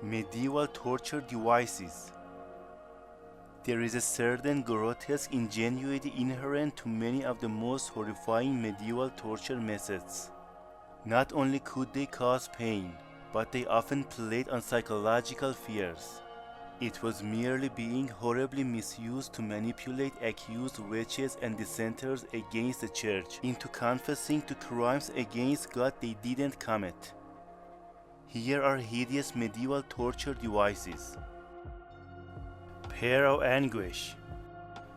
Medieval torture devices. There is a certain grotesque ingenuity inherent to many of the most horrifying medieval torture methods. Not only could they cause pain, but they often played on psychological fears. It was merely being horribly misused to manipulate accused witches and dissenters against the church into confessing to crimes against God they didn't commit. Here are hideous medieval torture devices. Pear of Anguish.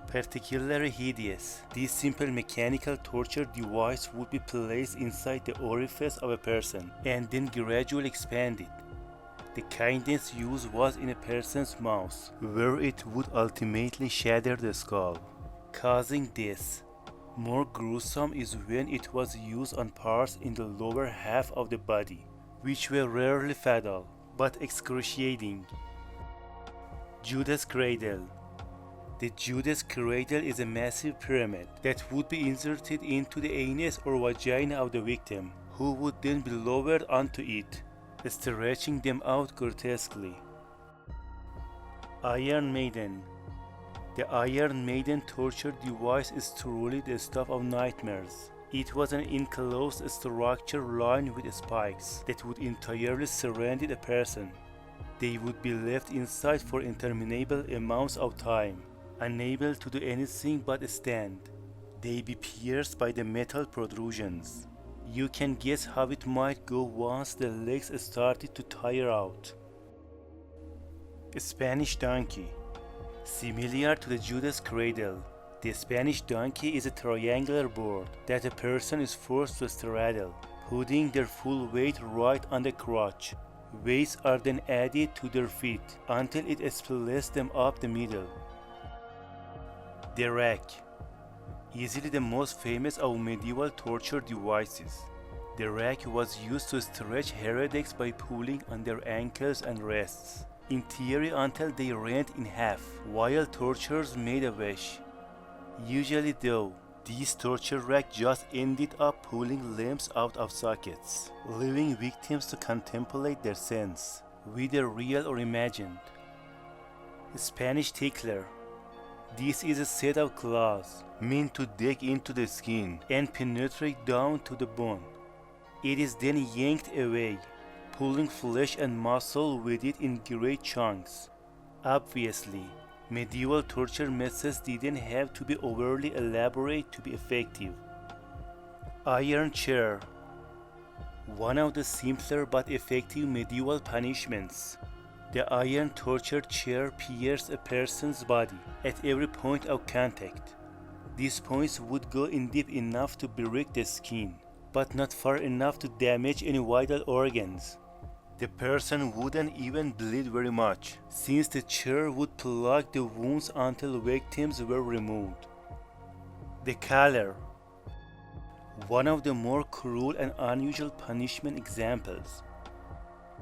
Particularly hideous, this simple mechanical torture device would be placed inside the orifice of a person and then gradually expanded. The kindest use was in a person's mouth, where it would ultimately shatter the skull, causing death. More gruesome is when it was used on parts in the lower half of the body, which were rarely fatal, but excruciating. Judas Cradle. The Judas Cradle is a massive pyramid that would be inserted into the anus or vagina of the victim, who would then be lowered onto it, stretching them out grotesquely. Iron Maiden. The Iron Maiden torture device is truly the stuff of nightmares. It was an enclosed structure lined with spikes that would entirely surround a person. They would be left inside for interminable amounts of time, unable to do anything but stand. They be pierced by the metal protrusions. You can guess how it might go once the legs started to tire out. A Spanish donkey. Similar to the Judas Cradle, the Spanish donkey is a triangular board that a person is forced to straddle, putting their full weight right on the crotch. Weights are then added to their feet until it splits them up the middle. The rack. Easily the most famous of medieval torture devices. The rack was used to stretch heretics by pulling on their ankles and wrists, in theory until they rent in half, while torturers made a wish. Usually though, these torture racks just ended up pulling limbs out of sockets, leaving victims to contemplate their sins, whether real or imagined. Spanish Tickler. This is a set of claws meant to dig into the skin and penetrate down to the bone. It is then yanked away, pulling flesh and muscle with it in great chunks. Obviously, medieval torture methods didn't have to be overly elaborate to be effective. Iron chair. One of the simpler but effective medieval punishments. The iron torture chair pierces a person's body at every point of contact. These points would go in deep enough to break the skin, but not far enough to damage any vital organs. The person wouldn't even bleed very much, since the chair would plug the wounds until victims were removed. The collar. One of the more cruel and unusual punishment examples.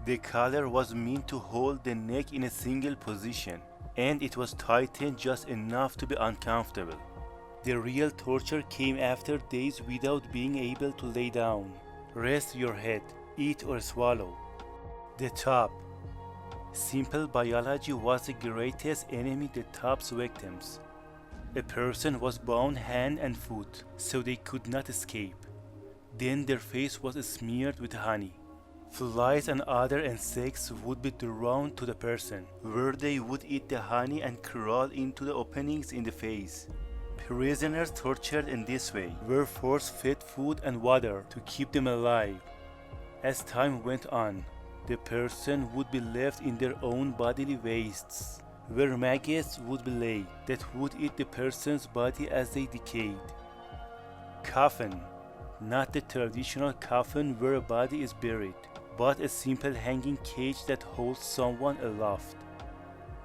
The collar was meant to hold the neck in a single position, and it was tightened just enough to be uncomfortable. The real torture came after days without being able to lay down, rest your head, eat or swallow. The top. Simple biology was the greatest enemy that tops victims. A person was bound hand and foot, so they could not escape. Then their face was smeared with honey. Flies and other insects would be drawn to the person, where they would eat the honey and crawl into the openings in the face. Prisoners tortured in this way were force-fed food and water to keep them alive. As time went on, the person would be left in their own bodily wastes, where maggots would be laid that would eat the person's body as they decayed. Coffin. Not the traditional coffin where a body is buried, but a simple hanging cage that holds someone aloft.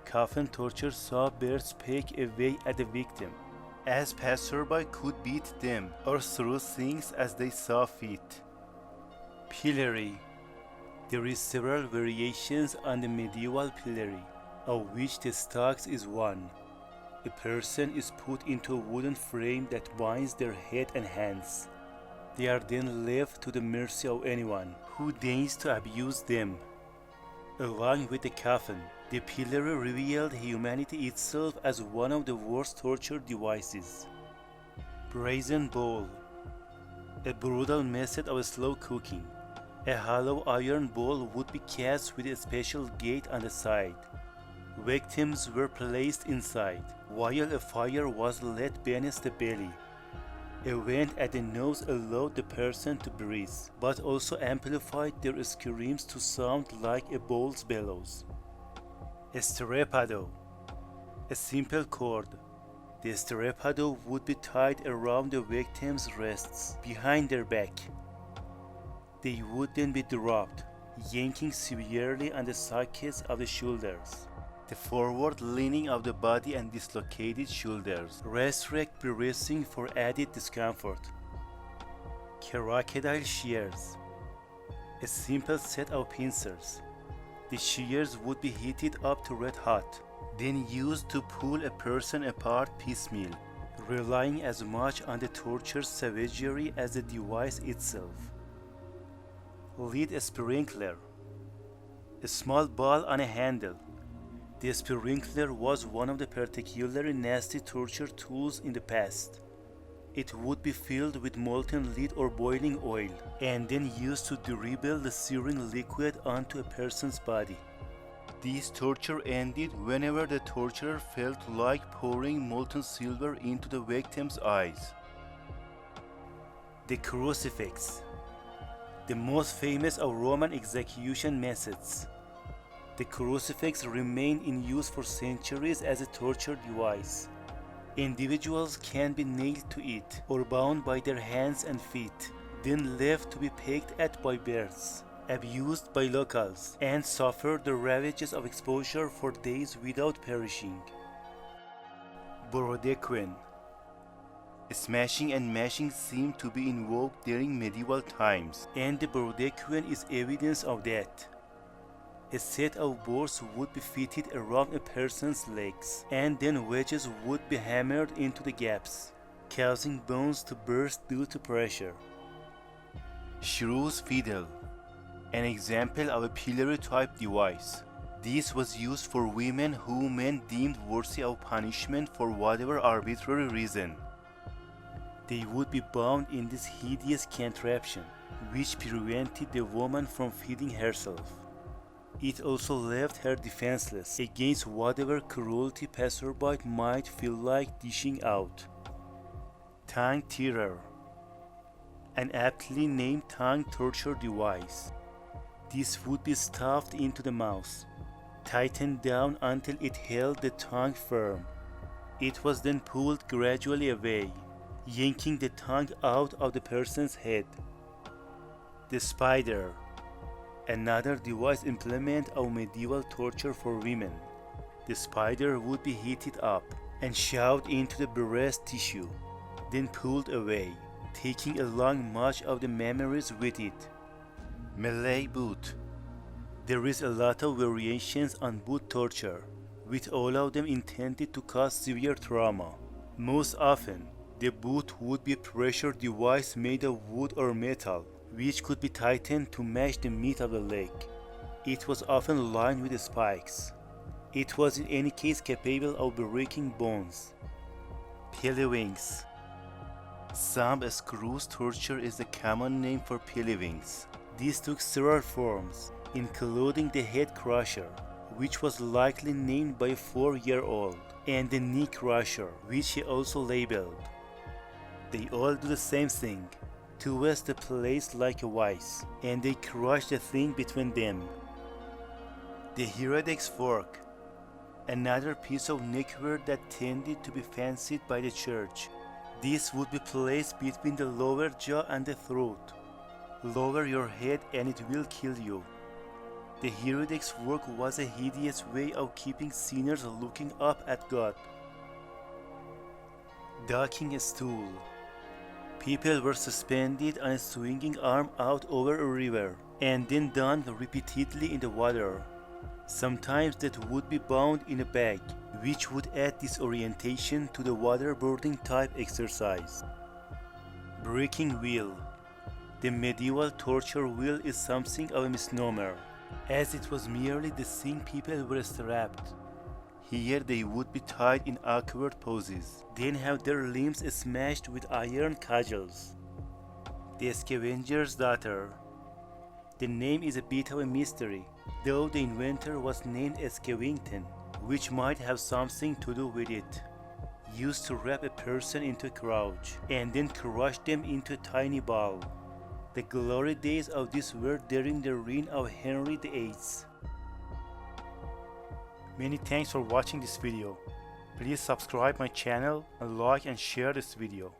Coffin torture saw birds peck away at the victim, as passerby could beat them or throw things as they saw fit. Pillory. There is several variations on the medieval pillory, of which the stocks is one. A person is put into a wooden frame that binds their head and hands. They are then left to the mercy of anyone who deigns to abuse them. Along with the Coffin, the Pillory revealed humanity itself as one of the worst torture devices. Brazen Bull, a brutal method of slow cooking. A hollow iron bowl would be cast with a special gate on the side. Victims were placed inside, while a fire was lit beneath the belly. A vent at the nose allowed the person to breathe, but also amplified their screams to sound like a bull's bellows. A Strappado, a simple cord. The Strappado would be tied around the victim's wrists, behind their back. They would then be dropped, yanking severely on the sockets of the shoulders. The forward leaning of the body and dislocated shoulders restrict breathing for added discomfort. Crocodile Shears, a simple set of pincers. The shears would be heated up to red hot, then used to pull a person apart piecemeal, relying as much on the torture's savagery as the device itself. Lead sprinkler, a small ball on a handle. The sprinkler was one of the particularly nasty torture tools in the past. It would be filled with molten lead or boiling oil, and then used to dribble the searing liquid onto a person's body. This torture ended whenever the torturer felt like pouring molten silver into the victim's eyes. The Crucifix, the most famous of Roman execution methods. The crucifix remained in use for centuries as a torture device. Individuals can be nailed to it or bound by their hands and feet, then left to be pecked at by bears, abused by locals, and suffer the ravages of exposure for days without perishing. Brodequin. Smashing and mashing seem to be invoked during medieval times, and the Brodequin is evidence of that. A set of boards would be fitted around a person's legs, and then wedges would be hammered into the gaps, causing bones to burst due to pressure. Shrew's Fiddle, an example of a pillory-type device. This was used for women who men deemed worthy of punishment for whatever arbitrary reason. They would be bound in this hideous contraption, which prevented the woman from feeding herself. It also left her defenseless against whatever cruelty passerby might feel like dishing out. Tongue Tearer, an aptly named tongue torture device. This would be stuffed into the mouth, tightened down until it held the tongue firm. It was then pulled gradually away, yanking the tongue out of the person's head. The Spider, another device implement of medieval torture for women. The spider would be heated up and shoved into the breast tissue, then pulled away, taking along much of the memories with it. Malay Boot. There is a lot of variations on boot torture, with all of them intended to cause severe trauma. Most often, the boot would be a pressure device made of wood or metal, which could be tightened to match the meat of the leg. It was often lined with spikes. It was in any case capable of breaking bones. Pilliwinks. Some screws torture is the common name for Pilliwinks. This took several forms, including the head crusher, which was likely named by a 4-year-old, and the knee crusher, which he also labeled. They all do the same thing. Twist the place like a vice, and they crush the thing between them. The Heretics Fork, another piece of neckwear that tended to be fancied by the church. This would be placed between the lower jaw and the throat. Lower your head and it will kill you. The Heretics Fork was a hideous way of keeping sinners looking up at God. Docking a stool. People were suspended on a swinging arm out over a river, and then dunked repeatedly in the water. Sometimes that would be bound in a bag, which would add disorientation to the waterboarding type exercise. Breaking wheel. The medieval torture wheel is something of a misnomer. as it was merely the thing people were strapped. Here they would be tied in awkward poses, then have their limbs smashed with iron cudgels. The Scavenger's daughter. The name is a bit of a mystery, though the inventor was named Skevington, which might have something to do with it. Used to wrap a person into a crouch, and then crush them into a tiny ball. The glory days of this were during the reign of Henry VIII. Many thanks for watching this video. Please subscribe my channel and like and share this video.